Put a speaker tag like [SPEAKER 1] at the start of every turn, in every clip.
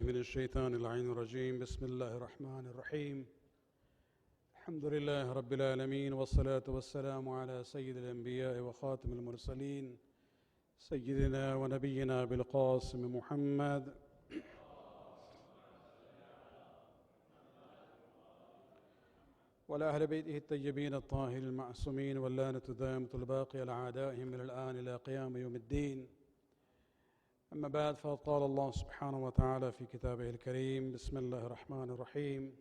[SPEAKER 1] من الشيطان اللعين الرجيم بسم الله الرحمن الرحيم الحمد لله رب العالمين والصلاة والسلام على سيد الأنبياء وخاتم المرسلين سيدنا ونبينا بالقاسم محمد وعلى أهل بيته الطيبين الطاهرين المعصومين واللعنة الدائمة الباقية على أعدائهم من الآن إلى قيام يوم الدين. أما بعد، فقد قال الله سبحانه وتعالى في كتابه الكريم بسم الله الرحمن الرحيم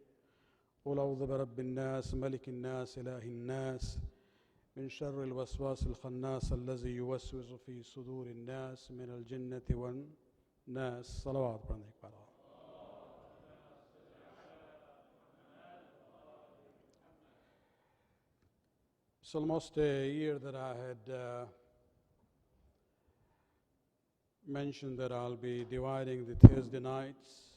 [SPEAKER 1] قل أعوذ برب الناس ملك الناس إله الناس من شر الوسواس الخناس الذي يوسوس في صدور الناس من الجنة والناس. صلوات upon the Prophet. It's almost a year that I had mentioned that I'll be dividing the Thursday nights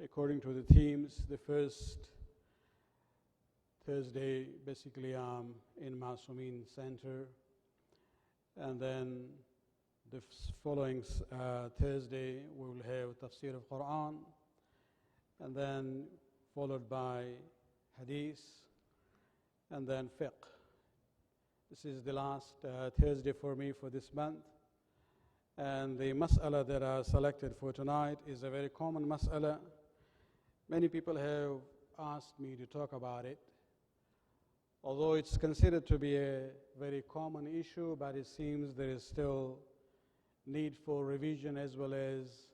[SPEAKER 1] according to the themes. The first Thursday, basically, I'm in Masumin Center, and then the following Thursday, we will have Tafsir of Quran, and then followed by Hadith, and then Fiqh. This is the last Thursday for me for this month. And the mas'ala that I selected for tonight is a very common mas'ala. Many people have asked me to talk about it. Although it's considered to be a very common issue, but it seems there is still need for revision as well as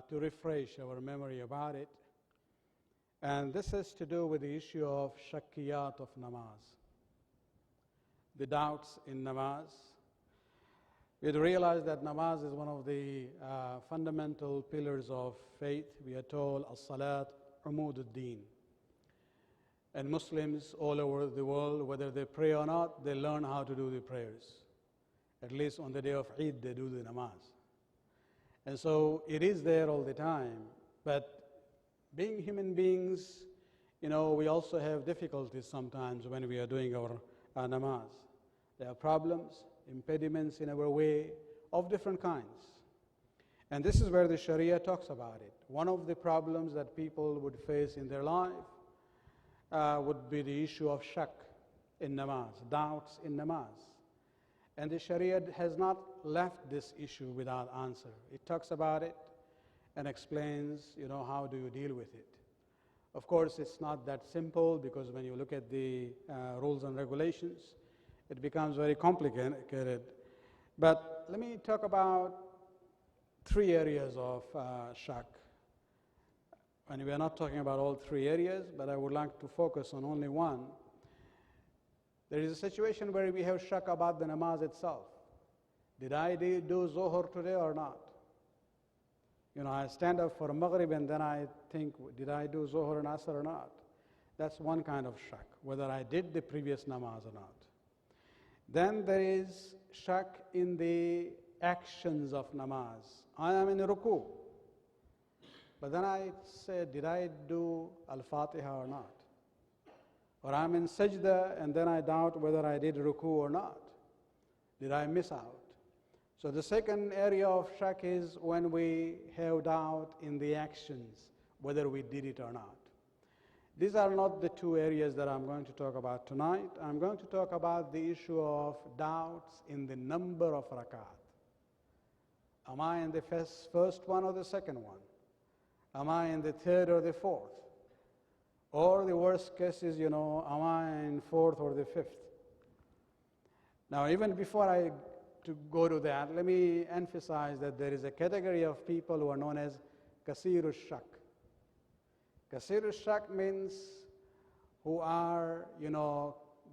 [SPEAKER 1] to refresh our memory about it. And this has to do with the issue of Shakiyaat of Namaz, the doubts in Namaz. We realize that Namaz is one of the fundamental pillars of faith. We are told, As-Salat Umud-ud-Din. And Muslims all over the world, whether they pray or not, they learn how to do the prayers. At least on the day of Eid, they do the Namaz. And so it is there all the time. But being human beings, we also have difficulties sometimes when we are doing our Namaz. There are problems, impediments in our way of different kinds. And this is where the Sharia talks about it. One of the problems that people would face in their life would be the issue of shak in namaz, doubts in namaz. And the Sharia has not left this issue without answer. It talks about it and explains, how do you deal with it. Of course, it's not that simple, because when you look at the rules and regulations, it becomes very complicated. But let me talk about three areas of shak. And we are not talking about all three areas, but I would like to focus on only one. There is a situation where we have shak about the namaz itself. Did I do Zohar today or not? I stand up for Maghrib and then I think, did I do Zohar and Asr or not? That's one kind of shak, whether I did the previous namaz or not. Then there is shak in the actions of namaz. I am in ruku, but then I say, did I do Al-Fatiha or not? Or I'm in sajda and then I doubt whether I did ruku or not. Did I miss out? So the second area of shak is when we have doubt in the actions, whether we did it or not. These are not the two areas that I'm going to talk about tonight. I'm going to talk about the issue of doubts in the number of rakaat. Am I in the first one or the second one? Am I in the third or the fourth? Or the worst case is, am I in fourth or the fifth? Now, even before I go to that, let me emphasize that there is a category of people who are known as Kasiru Shak. Kasiru Shak means who are,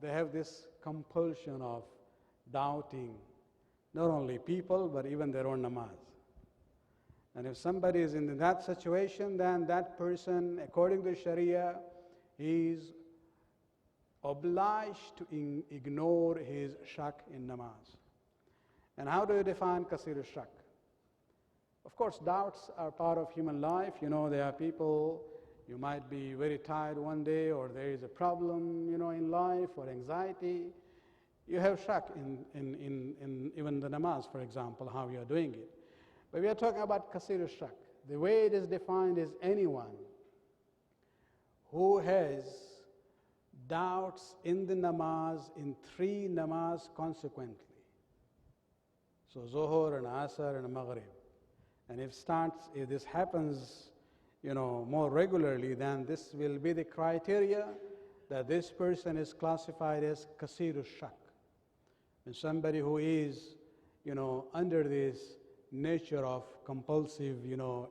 [SPEAKER 1] they have this compulsion of doubting not only people, but even their own namaz. And if somebody is in that situation, then that person, according to Sharia, is obliged to ignore his shak in namaz. And how do you define Kasiru Shak? Of course, doubts are part of human life. There are people, you might be very tired one day, or there is a problem, in life, or anxiety. You have shak in even the namaz, for example, how you are doing it. But we are talking about kasir shak, The way it is defined is anyone who has doubts in the namaz, in 3 namaz consequently. So Zuhur and Asr and Maghrib. And if this happens, more regularly, then this will be the criteria that this person is classified as Kasiru Shak. And somebody who is, under this nature of compulsive,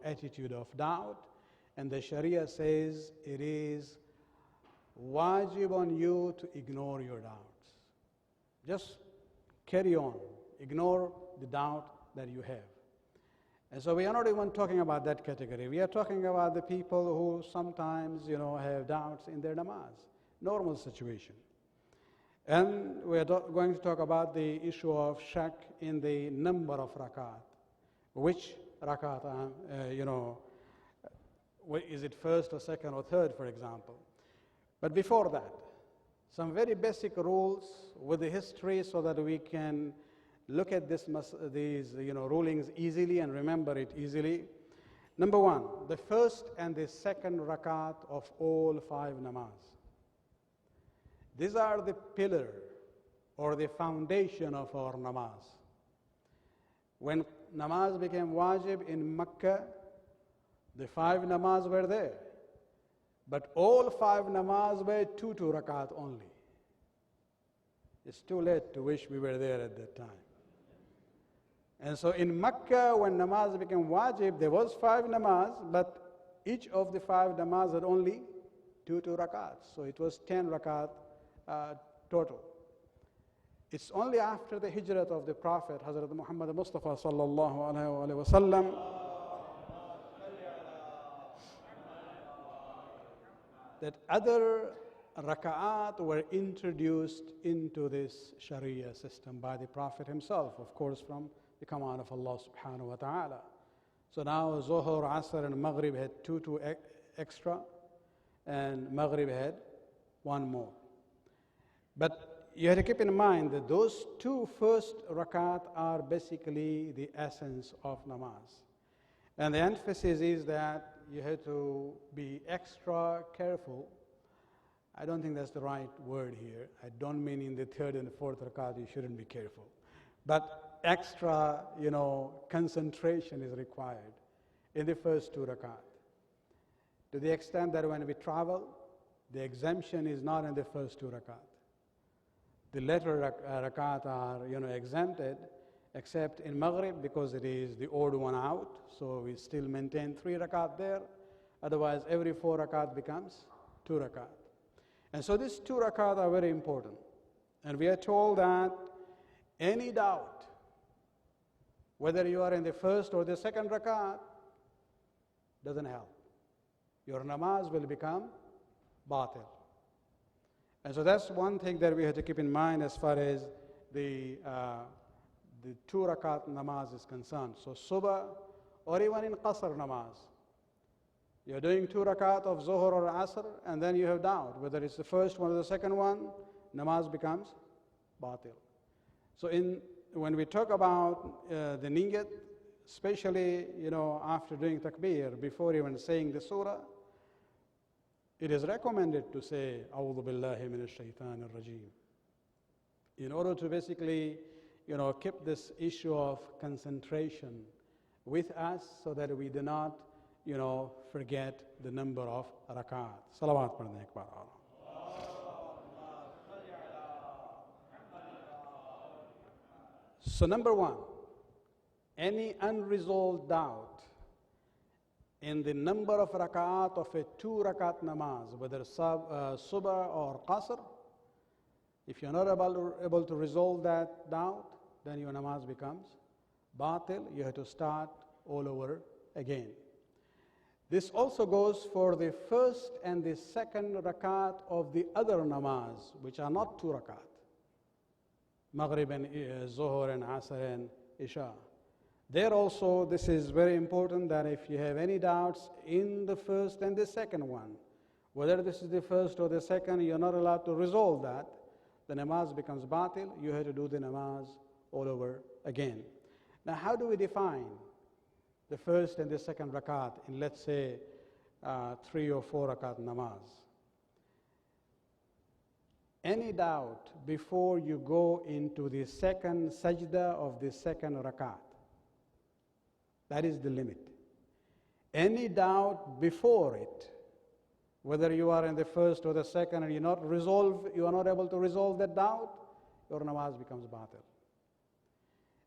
[SPEAKER 1] attitude of doubt. And the Sharia says it is wajib on you to ignore your doubts. Just carry on. Ignore the doubt that you have. And so we are not even talking about that category. We are talking about the people who sometimes, have doubts in their namaz. Normal situation. And we are going to talk about the issue of shak in the number of rakat. Which rakat, is it first or second or third, for example. But before that, some very basic rules with the history so that we can look at these rulings easily and remember it easily. Number 1, the first and the second rakat of all 5 namaz. These are the pillar or the foundation of our namaz. When namaz became wajib in Makkah, the 5 namaz were there. But all 5 namaz were 2 rakat only. It's too late to wish we were there at that time. And so in Makkah, when namaz became wajib, there was 5 namaz, but each of the 5 namaz had only 2 rakats. So it was 10 rakat total. It's only after the hijrat of the Prophet, Hazrat Muhammad Mustafa sallallahu alaihi wasallam, that other raka'at were introduced into this Sharia system by the Prophet himself, of course, from the command of Allah subhanahu wa ta'ala. So now Zuhur, Asr and Maghrib had 2 extra, and Maghrib had 1 more. But you have to keep in mind that those 2 first rakat are basically the essence of namaz. And the emphasis is that you have to be extra careful. I don't think that's the right word here. I don't mean in the 3rd and the 4th rakat you shouldn't be careful. But extra, concentration is required in the first 2 rakat. To the extent that when we travel, the exemption is not in the first 2 rakat. The later rakat are, exempted, except in Maghrib because it is the odd one out. So we still maintain 3 rakat there. Otherwise, every 4 rakat becomes 2 rakat. And so these 2 rakat are very important. And we are told that any doubt, whether you are in the first or the second rakat, doesn't help. Your namaz will become batil. And so that's one thing that we have to keep in mind as far as the 2 rakat namaz is concerned. So subah or even in qasr namaz, you're doing 2 rakat of zuhur or asr, and then you have doubt whether it's the first one or the second one, namaz becomes batil. So when we talk about the niyyat, especially after doing takbir, before even saying the surah, it is recommended to say A'udhu billahi minash shaitanir rajim, in order to basically keep this issue of concentration with us so that we do not forget the number of rakat. Salawat padne ek baar. So number 1, any unresolved doubt in the number of rakat of a 2 rakat namaz, whether subah or qasr, if you're not able to resolve that doubt, then your namaz becomes batil. You have to start all over again. This also goes for the first and the second rakat of the other namaz, which are not 2 rakat. Maghrib and Zuhur and Asr and Isha. There also, this is very important that if you have any doubts in the first and the second one, whether this is the first or the second, you're not allowed to resolve that. The namaz becomes batil. You have to do the namaz all over again. Now, how do we define the first and the second rakat in, let's say, 3 or 4 rakat namaz. Any doubt before you go into the second sajda of the second rakat, that is the limit. Any doubt before it, whether you are in the first or the second and you are not able to resolve that doubt, your namaz becomes batil.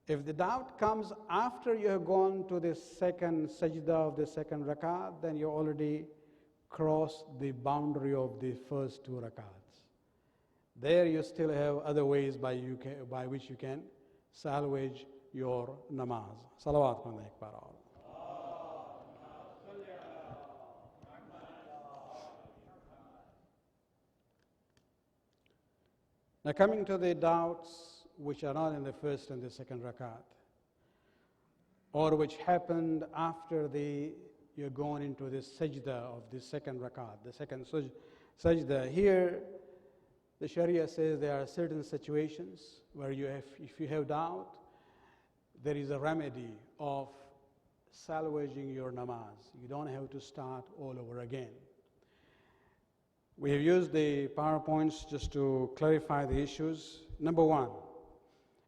[SPEAKER 1] If the doubt comes after you have gone to the second sajda of the second rakat, then you already crossed the boundary of the first 2 rakats. There you still have other ways by which you can salvage your namaz. Salawat on the Akbar. Now coming to the doubts which are not in the first and the second rakat, or which happened after you're going into the sajda of the second rakat, the second sajda. Here, the Sharia says there are certain situations where if you have doubt, there is a remedy of salvaging your namaz. You don't have to start all over again. We have used the PowerPoints just to clarify the issues. Number 1,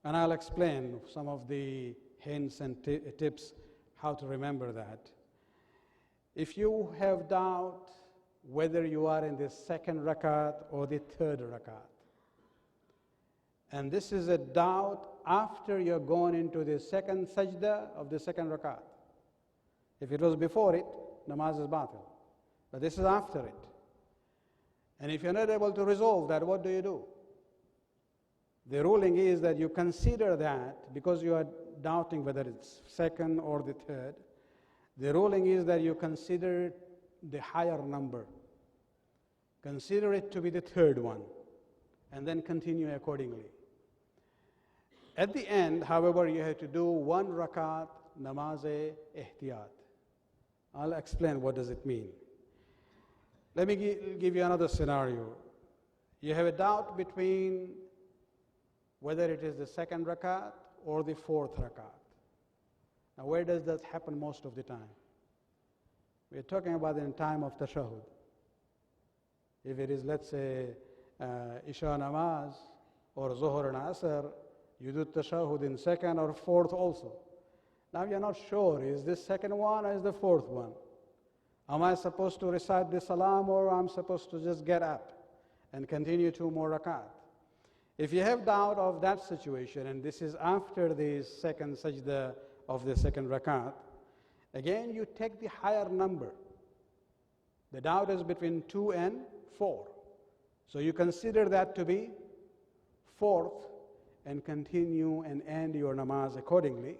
[SPEAKER 1] and I'll explain some of the hints and tips how to remember that. If you have doubt whether you are in the second rakat or the third rakat, and this is a doubt after you're going into the second sajda of the second rakat. If it was before it, namaz is batil. But this is after it. And if you're not able to resolve that, what do? The ruling is that you consider that, because you are doubting whether it's second or the third, the ruling is that you consider the higher number. Consider it to be the third one, and then continue accordingly. At the end, however, you have to do 1 rakat namaz-e-ihtiyat. I'll explain what does it mean. Let me give you another scenario. You have a doubt between whether it is the second rakat or the 4th rakat. Now, where does that happen most of the time? We're talking about in time of tashahhud. If it is, let's say, Isha namaz or Zuhr and Asr, you do tashahhud in second or 4th also. Now you're not sure, is this second one or is the 4th one? Am I supposed to recite the salam, or I'm supposed to just get up and continue 2 more rakat? If you have doubt of that situation, and this is after the second sajda of the second rakat, again you take the higher number. The doubt is between 2 and 4. So you consider that to be 4th and continue and end your namaz accordingly.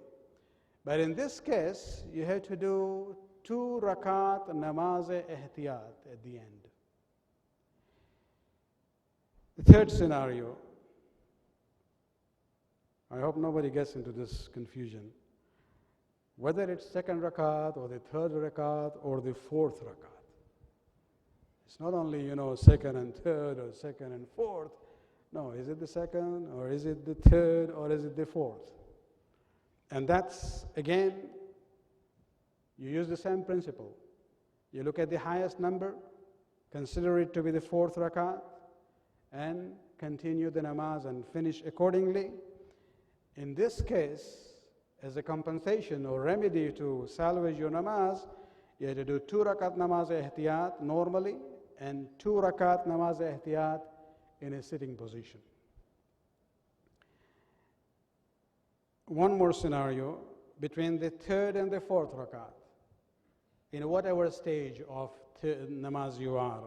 [SPEAKER 1] But in this case, you have to do 2 rakat namaz-e-ihtiyat at the end. The third scenario, I hope nobody gets into this confusion. Whether it's second rakat or the third rakat or the 4th rakat. It's not only, second and third or second and 4th. No, is it the second or is it the third or is it the 4th? And that's, again, you use the same principle. You look at the highest number, consider it to be the 4th rakat, and continue the namaz and finish accordingly. In this case, as a compensation or remedy to salvage your namaz, you have to do 2 rakat namaz-e-ihtiyat normally and 2 rakat namaz-e-ihtiyat in a sitting position. One more scenario, between the 3rd and the 4th rakat, in whatever stage of namaz you are.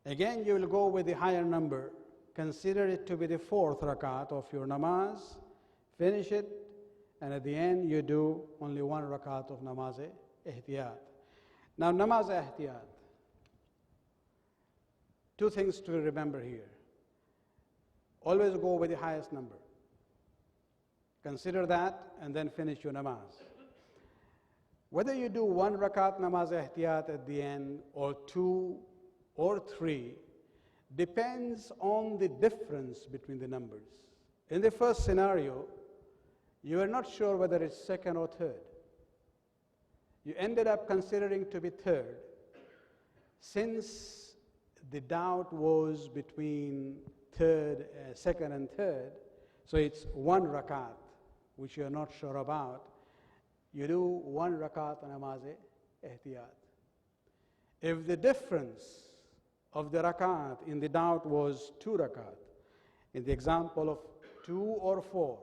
[SPEAKER 1] Again, you will go with the higher number. Consider it to be the 4th rakat of your namaz. Finish it, and at the end you do only 1 rakat of namaz-e-ihtiyat. Now, namaz-e-ihtiyat. 2 things to remember here. Always go with the highest number. Consider that and then finish your namaz. Whether you do 1 rakat namaz-e-ihtiyat at the end, or 2 or 3, depends on the difference between the numbers. In the first scenario, you are not sure whether it's second or third. You ended up considering to be third. Since the doubt was between second and third, so it's one rakat, which you're not sure about, you do one rakat namaz-e-ihtiyat. If the difference of the rakat in the doubt was 2 rakat, in the example of 2 or 4,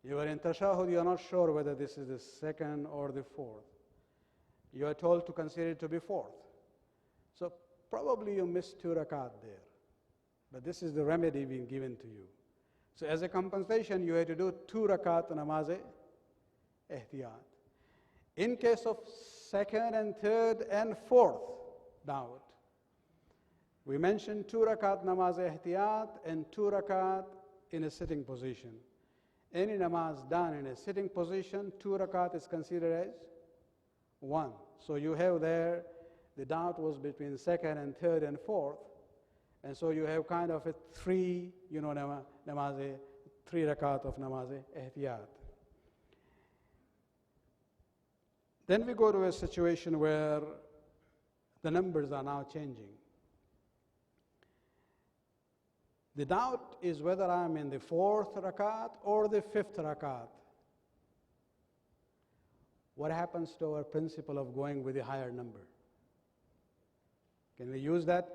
[SPEAKER 1] you are in tashahud, you are not sure whether this is the second or the fourth. You are told to consider it to be fourth. So probably you missed 2 rakat there. But this is the remedy being given to you. So as a compensation, you have to do 2 rakat namaz-e-ihtiyat. In case of second and third and fourth doubt, we mentioned 2 rakat namaz-e-ihtiyat and 2 rakat in a sitting position. Any namaz done in a sitting position, 2 rakat is considered as 1. So you have there, the doubt was between second and third and fourth, and so you have kind of a 3, namaz, 3 rakat of namaz-e-ihtiyat. Then we go to a situation where the numbers are now changing. The doubt is whether I'm in the 4th rakat or the 5th rakat. What happens to our principle of going with a higher number? Can we use that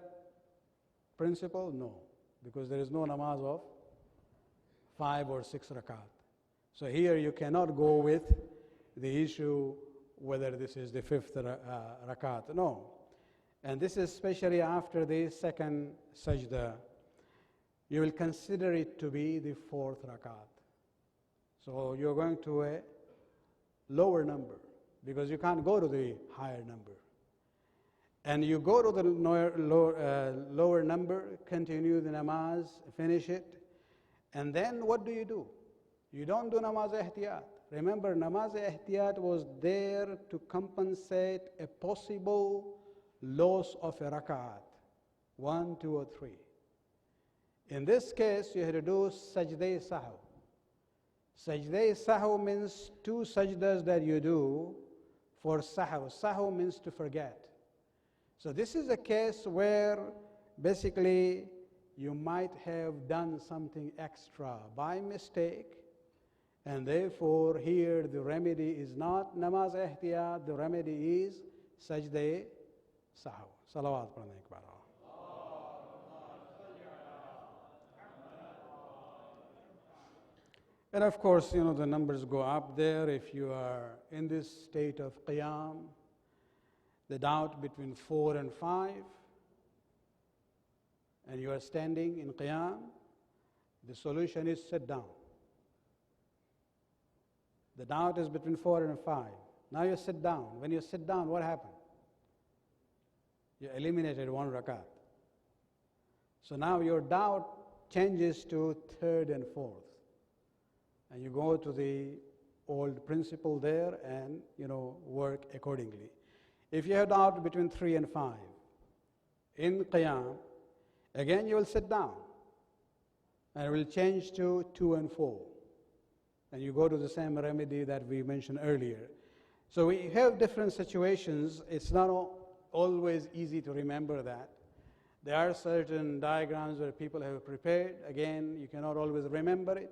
[SPEAKER 1] principle? No, because there is no namaz of 5 or 6 rakat. So here you cannot go with the issue whether this is the 5th rakat. No. And this is especially after the second sajda. You will consider it to be the 4th rakat. So you're going to a lower number because you can't go to the higher number. And you go to the lower number, continue the namaz, finish it, and then what do? You don't do namaz-e-ihtiyat. Remember, namaz-e-ihtiyat was there to compensate a possible loss of a rakat, 1, 2, or 3. In this case, you have to do sajda sahu. Sajda sahu means 2 sajdas that you do for sahu. Sahu means to forget. So this is a case where basically you might have done something extra by mistake, and therefore here the remedy is not namaz-e-ihtiyat, the remedy is sajda sahu. Salawat pranay akbar. And of course, the numbers go up there if you are in this state of qiyam, the doubt between 4 and 5, and you are standing in qiyam, the solution is sit down. The doubt is between 4 and 5. Now you sit down. When you sit down, what happened? You eliminated 1 rakat. So now your doubt changes to 3rd and 4th. And you go to the old principle there and, work accordingly. If you have doubt between 3 and 5, in qiyam, again you will sit down. And it will change to 2 and 4. And you go to the same remedy that we mentioned earlier. So we have different situations. It's not always easy to remember that. There are certain diagrams where people have prepared. Again, you cannot always remember it.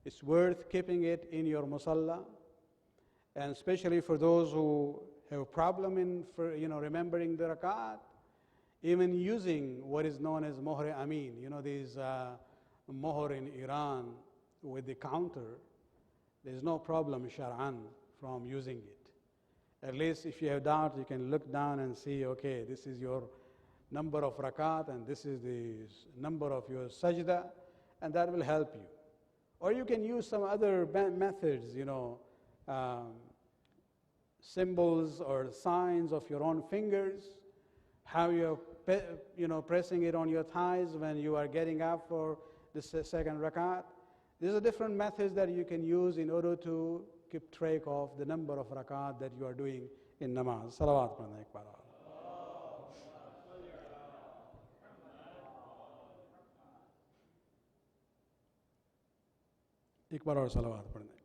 [SPEAKER 1] It's worth keeping it in your musalla, and especially for those who have a problem in remembering the rakat, even using what is known as mohr amin. These mohr in Iran with the counter. There's no problem shar'an from using it. At least if you have doubt, you can look down and see, okay, this is your number of rakat and this is the number of your sajda, and that will help you. Or you can use some other methods, symbols or signs of your own fingers, how you're pressing it on your thighs when you are getting up for the second rakat. These are different methods that you can use in order to keep track of the number of rakat that you are doing in namaz. Salawat pranay akbar. एक बार और सलावत पढ़ दें.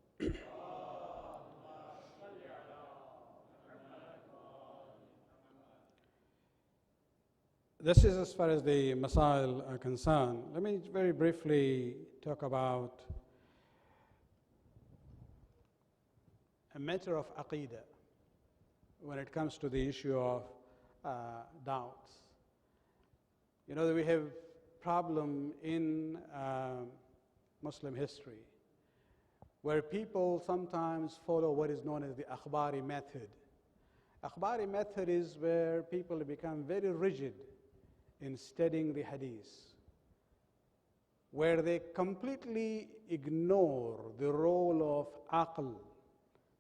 [SPEAKER 1] This is as far as the Masail are concerned. Let me very briefly talk about a matter of Aqeedah when it comes to the issue of doubts. You know that we have problem in Muslim history where people sometimes follow what is known as the akhbari method. Akhbari method is where people become very rigid in studying the hadith, where they completely ignore the role of aql,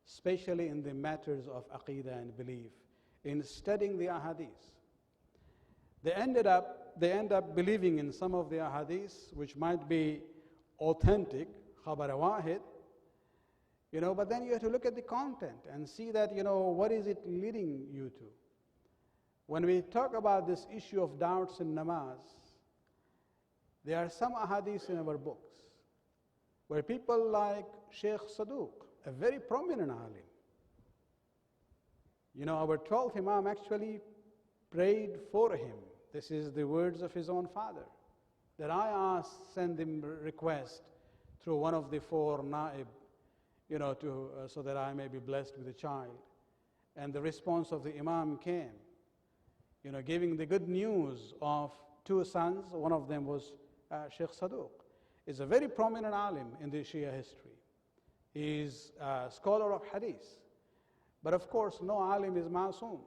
[SPEAKER 1] especially in the matters of aqidah and belief, in studying the ahadith. They end up believing in some of the ahadith which might be authentic, khabar wahid, but then you have to look at the content and see that, what is it leading you to? When we talk about this issue of doubts in namaz, there are some ahadith in our books where people like Sheikh Saduq, a very prominent alim, our 12th Imam actually prayed for him. This is the words of his own father, that I send him request through one of the 4 naib, so that I may be blessed with a child. And the response of the Imam came, giving the good news of 2 sons. One of them was Sheikh Saduq. He's a very prominent alim in the Shia history. He's a scholar of hadith. But of course, no alim is masoom.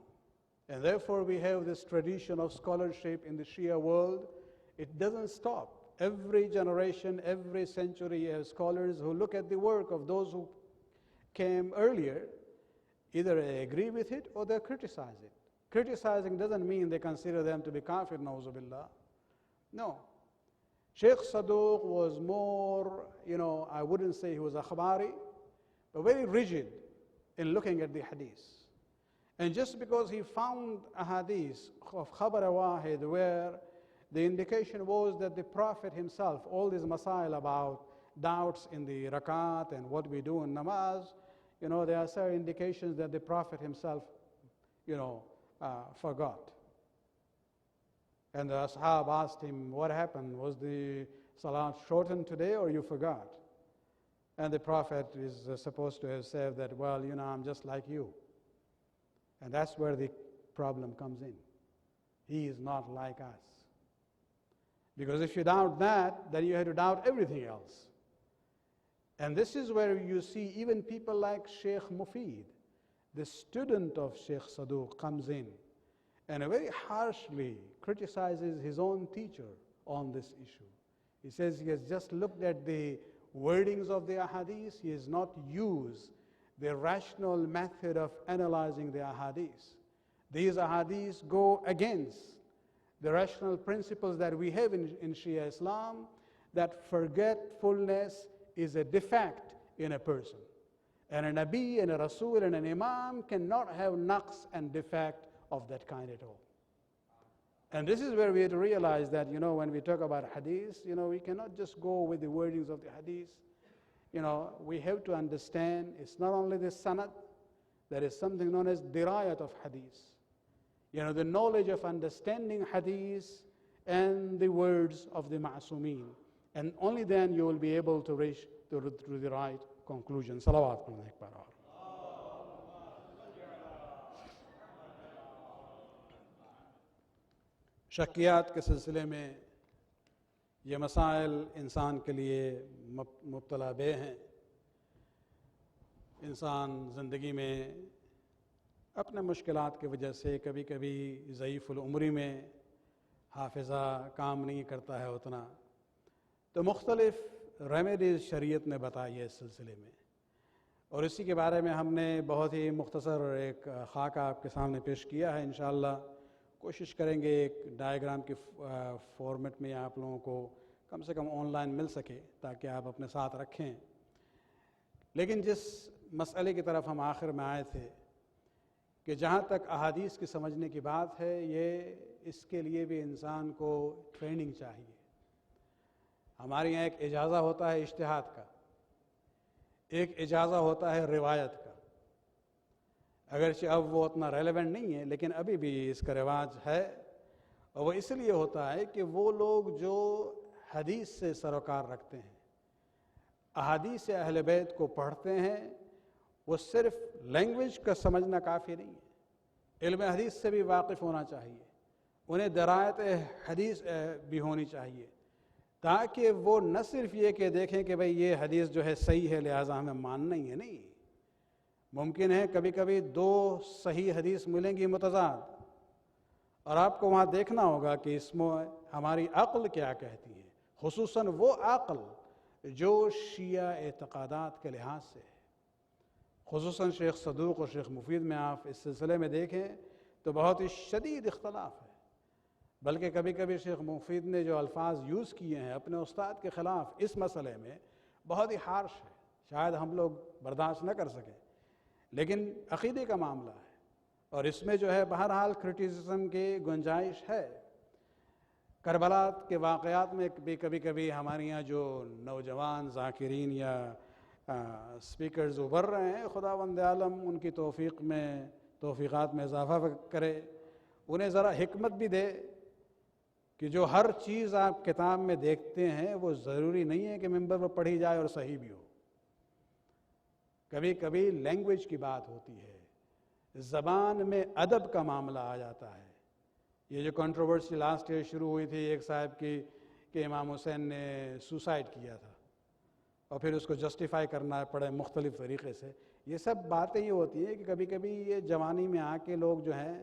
[SPEAKER 1] And therefore, we have this tradition of scholarship in the Shia world. It doesn't stop. Every generation, every century, you have scholars who look at the work of those who came earlier. Either they agree with it or they criticize it. Criticizing doesn't mean they consider them to be kafir, na'uzu billah. No. Sheikh Saduq was more, I wouldn't say he was akhbari, but very rigid in looking at the hadith. And just because he found a hadith of khabar wahid where the indication was that the Prophet himself, all these masail about doubts in the Rakaat and what we do in Namaz, there are certain indications that the Prophet himself, forgot. And the Ashab asked him, what happened? Was the Salat shortened today or you forgot? And the Prophet is supposed to have said that, well, I'm just like you. And that's where the problem comes in. He is not like us. Because if you doubt that, then you have to doubt everything else. And this is where you see even people like Sheikh Mufid, the student of Sheikh Saduq, comes in and very harshly criticizes his own teacher on this issue. He says he has just looked at the wordings of the ahadith, he has not used the rational method of analyzing the ahadith. These ahadith go against the rational principles that we have in Shia Islam, that forgetfulness is a defect in a person. And a Nabi and a Rasul and an Imam cannot have naqs and defect of that kind at all. And this is where we have to realize that, when we talk about hadith, we cannot just go with the wordings of the hadith. We have to understand it's not only the sanad, there is something known as dirayat of hadith. The knowledge of understanding hadith and the words of the ma'asumeen. And only then you will be able to reach to the right conclusion. Salawat. शकियात के सिलसिले में ये मसाइल इंसान के लिए मुब्तला बे हैं। इंसान ज़िंदगी में अपने मुश्किलात की वजह से कभी कभी ज़ईफ़ुल उम्री में हाफिज़ा काम नहीं करता है उतना, तो मुख्तलिफ़ रेमेडीज़ शरीयत ने बताई है इस सिलसिले में, और इसी के बारे में हमने बहुत ही मुख्तसर एक खाका आपके सामने पेश किया है। इंशाअल्लाह कोशिश करेंगे एक डायग्राम के फॉर्मेट में आप लोगों को कम से कम ऑनलाइन मिल सके ताकि आप अपने साथ रखें। लेकिन जिस मसले की तरफ हम आखिर में आए थे कि जहाँ तक अहादीस की समझने की बात है, ये इसके लिए भी इंसान को ट्रेनिंग चाहिए। हमारे यहाँ एक इजाज़ा होता है इज्तिहाद का, एक इजाज़ा होता है रिवायत का। अगरचे अब वो उतना रेलेवेंट नहीं है, लेकिन अभी भी इसका रिवाज है اور وہ اس لیے ہوتا ہے کہ وہ لوگ جو حدیث سے سروکار رکھتے ہیں، احادیث اہل بیت کو پڑھتے ہیں، وہ صرف لینگویج کا سمجھنا کافی نہیں ہے، علم حدیث سے بھی واقف ہونا چاہیے، انہیں درایت حدیث بھی ہونی چاہیے، تاکہ وہ نہ صرف یہ کہ دیکھیں کہ بھئی یہ حدیث جو ہے صحیح ہے لہٰذا ہمیں ماننا ہی ہے، نہیں، ممکن ہے کبھی کبھی دو صحیح حدیث ملیں گی متضاد، اور آپ کو وہاں دیکھنا ہوگا کہ اس میں ہماری عقل کیا کہتی ہے، خصوصاً وہ عقل جو شیعہ اعتقادات کے لحاظ سے ہے، خصوصاً شیخ صدوق اور شیخ مفید میں آپ اس سلسلے میں دیکھیں تو بہت ہی شدید اختلاف ہے، بلکہ کبھی کبھی شیخ مفید نے جو الفاظ یوز کیے ہیں اپنے استاد کے خلاف اس مسئلے میں بہت ہی ہارش ہے، شاید ہم لوگ برداشت نہ کر سکیں، لیکن عقیدے کا معاملہ ہے، اور اس میں جو ہے بہرحال کرٹیسزم کی گنجائش ہے۔ کربلا کے واقعات میں بھی کبھی کبھی ہمارے یہاں جو نوجوان ذاکرین یا اسپیکرز ابھر رہے ہیں، خداوند عالم ان کی توفیقات میں اضافہ کرے، انہیں ذرا حکمت بھی دے کہ جو ہر چیز آپ کتاب میں دیکھتے ہیں وہ ضروری نہیں ہے کہ ممبر پر پڑھی جائے اور صحیح بھی ہو، کبھی کبھی لینگویج کی بات ہوتی ہے، زبان میں ادب کا معاملہ آ جاتا ہے۔ یہ جو کنٹروورسی لاسٹ ایئر شروع ہوئی تھی ایک صاحب کی کہ امام حسین نے سوسائڈ کیا تھا اور پھر اس کو جسٹیفائی کرنا پڑے مختلف طریقے سے، یہ سب باتیں یہ ہوتی ہیں کہ کبھی کبھی یہ جوانی میں آ کے لوگ جو ہیں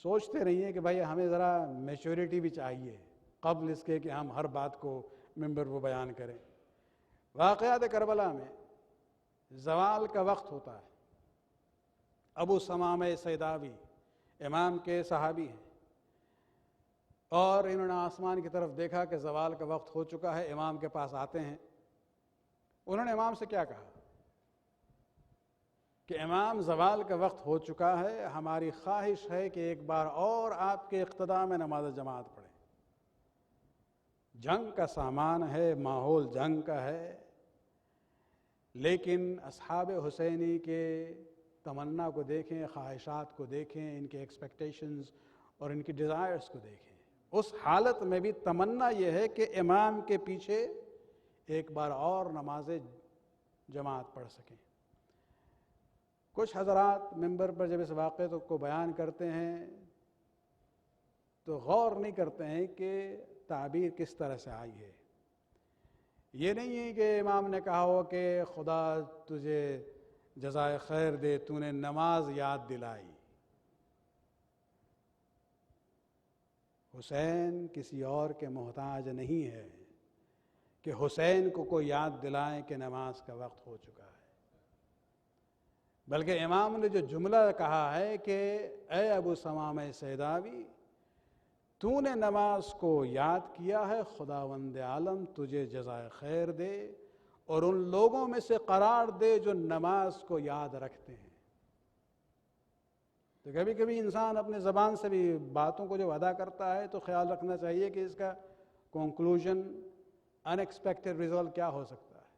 [SPEAKER 1] سوچتے نہیں ہیں کہ بھائی ہمیں ذرا میچورٹی بھی چاہیے قبل اس کے کہ ہم ہر بات کو ممبر وہ بیان کریں۔ واقعات کربلا میں زوال کا وقت ہوتا ہے، ابو ثمامہ سیداوی امام کے صحابی ہیں، اور انہوں نے آسمان کی طرف دیکھا کہ زوال کا وقت ہو چکا ہے، امام کے پاس آتے ہیں، انہوں نے امام سے کیا کہا کہ امام زوال کا وقت ہو چکا ہے، ہماری خواہش ہے کہ ایک بار اور آپ کے اقتداء میں نماز جماعت پڑھیں، جنگ کا سامان ہے، ماحول جنگ کا ہے، لیکن اصحاب حسینی کے تمنا کو دیکھیں، خواہشات کو دیکھیں، ان کے ایکسپیکٹیشنز اور ان کی ڈیزائرز کو دیکھیں، اس حالت میں بھی تمنا یہ ہے کہ امام کے پیچھے ایک بار اور نماز جماعت پڑھ سکیں۔ کچھ حضرات ممبر پر جب اس واقعے کو بیان کرتے ہیں تو غور نہیں کرتے ہیں کہ تعبیر کس طرح سے آئی ہے۔ یہ نہیں ہے کہ امام نے کہا ہو کہ خدا تجھے جزائے خیر دے، تو نے نماز یاد دلائی۔ حسین کسی اور کے محتاج نہیں ہے کہ حسین کو کوئی یاد دلائیں کہ نماز کا وقت ہو چکا ہے، بلکہ امام نے جو جملہ کہا ہے کہ اے ابو ثمامہ سیداوی، تو نے نماز کو یاد کیا ہے، خداوند عالم تجھے جزائے خیر دے اور ان لوگوں میں سے قرار دے جو نماز کو یاد رکھتے ہیں۔ تو کبھی کبھی انسان اپنے زبان سے بھی باتوں کو جب ادا کرتا ہے تو خیال رکھنا چاہیے کہ اس کا کنکلوژن ان ایکسپیکٹڈ رزلٹ کیا ہو سکتا ہے،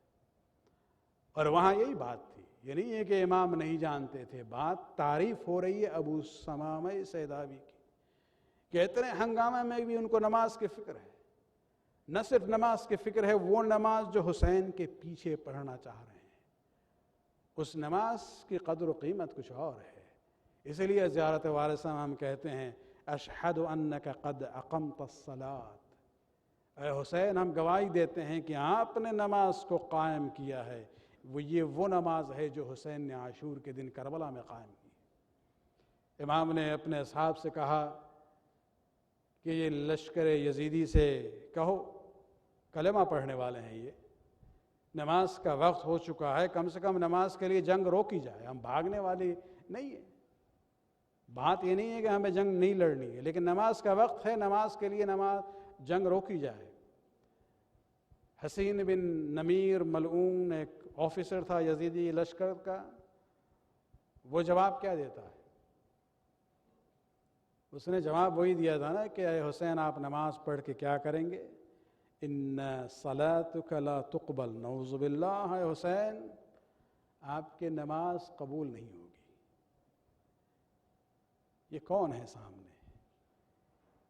[SPEAKER 1] اور وہاں یہی بات تھی۔ یہ نہیں ہے کہ امام نہیں جانتے تھے، بات تعریف ہو رہی ہے ابو ثمامہ سیداوی کی کہ اتنے ہنگامے میں بھی ان کو نماز کی فکر ہے، نہ صرف نماز کی فکر ہے، وہ نماز جو حسین کے پیچھے پڑھنا چاہ رہے ہیں، اس نماز کی قدر و قیمت کچھ اور ہے۔ اس لیے زیارت وارثہ میں ہم کہتے ہیں اشہد انک قد اقمت الصلاۃ، اے حسین ہم گواہی دیتے ہیں کہ آپ نے نماز کو قائم کیا ہے، وہ نماز ہے جو حسین نے عاشور کے دن کربلا میں قائم کی۔ امام نے اپنے اصحاب سے کہا کہ یہ لشکر یزیدی سے کہو، کلمہ پڑھنے والے ہیں، یہ نماز کا وقت ہو چکا ہے، کم سے کم نماز کے لیے جنگ روکی جائے، ہم بھاگنے والی نہیں ہے، بات یہ نہیں ہے کہ ہمیں جنگ نہیں لڑنی ہے، لیکن نماز کا وقت ہے، نماز کے لیے جنگ روکی جائے۔ حسین بن نمیر ملعون ایک آفیسر تھا یزیدی لشکر کا، وہ جواب کیا دیتا ہے؟ اس نے جواب وہی دیا تھا نا کہ اے حسین آپ نماز پڑھ کے کیا کریں گے؟ ان صلاتک لا تقبل، نعوذ باللہ، اے حسین آپ کی نماز قبول نہیں ہوگی۔ یہ کون ہے سامنے؟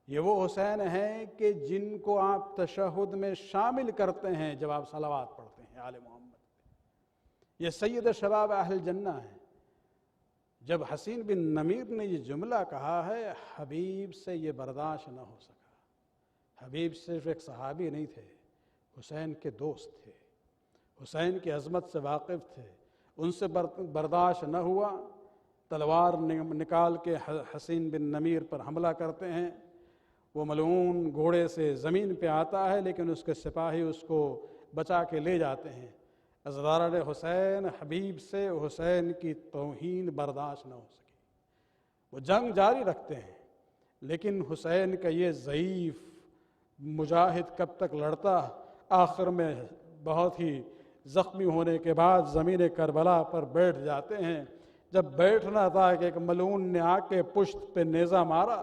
[SPEAKER 1] یہ وہ حسین ہیں کہ جن کو آپ تشہد میں شامل کرتے ہیں جب آپ صلوات پڑھتے ہیں آل محمد۔ یہ سید شباب اہل جنہ ہیں۔ جب حسین بن نمیر نے یہ جملہ کہا ہے، حبیب سے یہ برداشت نہ ہو سکا۔ حبیب صرف ایک صحابی نہیں تھے، حسین کے دوست تھے، حسین کی عظمت سے واقف تھے، ان سے برداشت نہ ہوا، تلوار نکال کے حسین بن نمیر پر حملہ کرتے ہیں۔ وہ ملعون گھوڑے سے زمین پہ آتا ہے، لیکن اس کے سپاہی اس کو بچا کے لے جاتے ہیں۔ عزاداران حسین حبیب سے حسین کی توہین برداشت نہ ہو سکی، وہ جنگ جاری رکھتے ہیں، لیکن حسین کا یہ ضعیف مجاہد کب تک لڑتا؟ آخر میں بہت ہی زخمی ہونے کے بعد زمین کربلا پر بیٹھ جاتے ہیں۔ جب بیٹھنا تھا کہ ایک ملعون نے آ کے پشت پہ نیزہ مارا،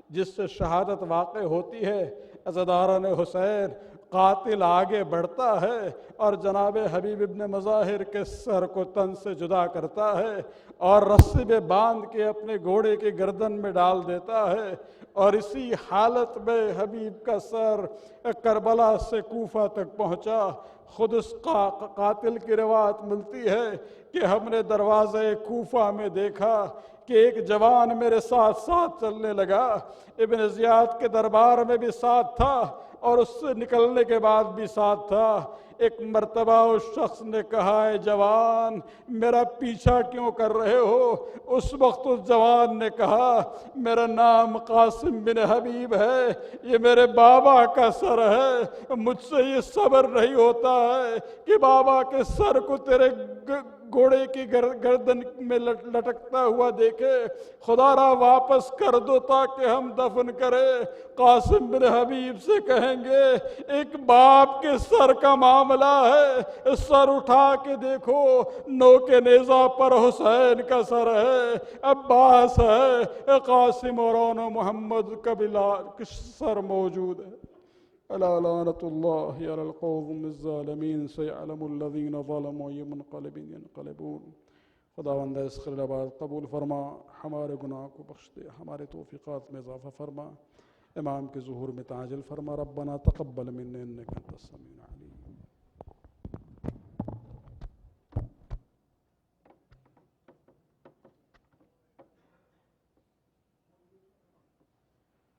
[SPEAKER 1] جس سے شہادت واقع ہوتی ہے۔ عزاداران حسین، قاتل آگے بڑھتا ہے اور جناب حبیب ابن مظاہر کے سر کو تن سے جدا کرتا ہے اور رسی میں باندھ کے اپنے گھوڑے کی گردن میں ڈال دیتا ہے، اور اسی حالت میں حبیب کا سر کربلا سے کوفہ تک پہنچا۔ خود اس قاتل کی روایت ملتی ہے کہ ہم نے دروازے کوفہ میں دیکھا کہ ایک جوان میرے ساتھ ساتھ چلنے لگا، ابن زیاد کے دربار میں بھی ساتھ تھا اور اس سے نکلنے کے بعد بھی ساتھ تھا۔ ایک مرتبہ اس شخص نے کہا، اے جوان، میرا پیچھا کیوں کر رہے ہو؟ اس وقت اس جوان نے کہا، میرا نام قاسم بن حبیب ہے، یہ میرے بابا کا سر ہے، مجھ سے یہ صبر نہیں ہوتا ہے کہ بابا کے سر کو تیرے گھوڑے کی گردن میں لٹکتا ہوا دیکھے، خدا را واپس کر دو تاکہ ہم دفن کریں۔ قاسم بن حبیب سے کہیں گے، ایک باپ کے سر کا معاملہ ہے، سر اٹھا کے دیکھو، نوک نیزہ پر حسین کا سر ہے، عباس ہے، قاسم اور محمد کا بھی سر موجود ہے۔ الا لعنت اللہ علی القوم الظالمین سیعلم الذین ظلموا ای منقلب ینقلبون۔ خداوند اس خیر آباد قبول فرما، ہمارے گناہ کو بخش دے، ہمارے توفیقات میں اضافہ فرما، امام کے ظہور میں تعجل فرما۔ ربنا تقبل منا انک انت السمیع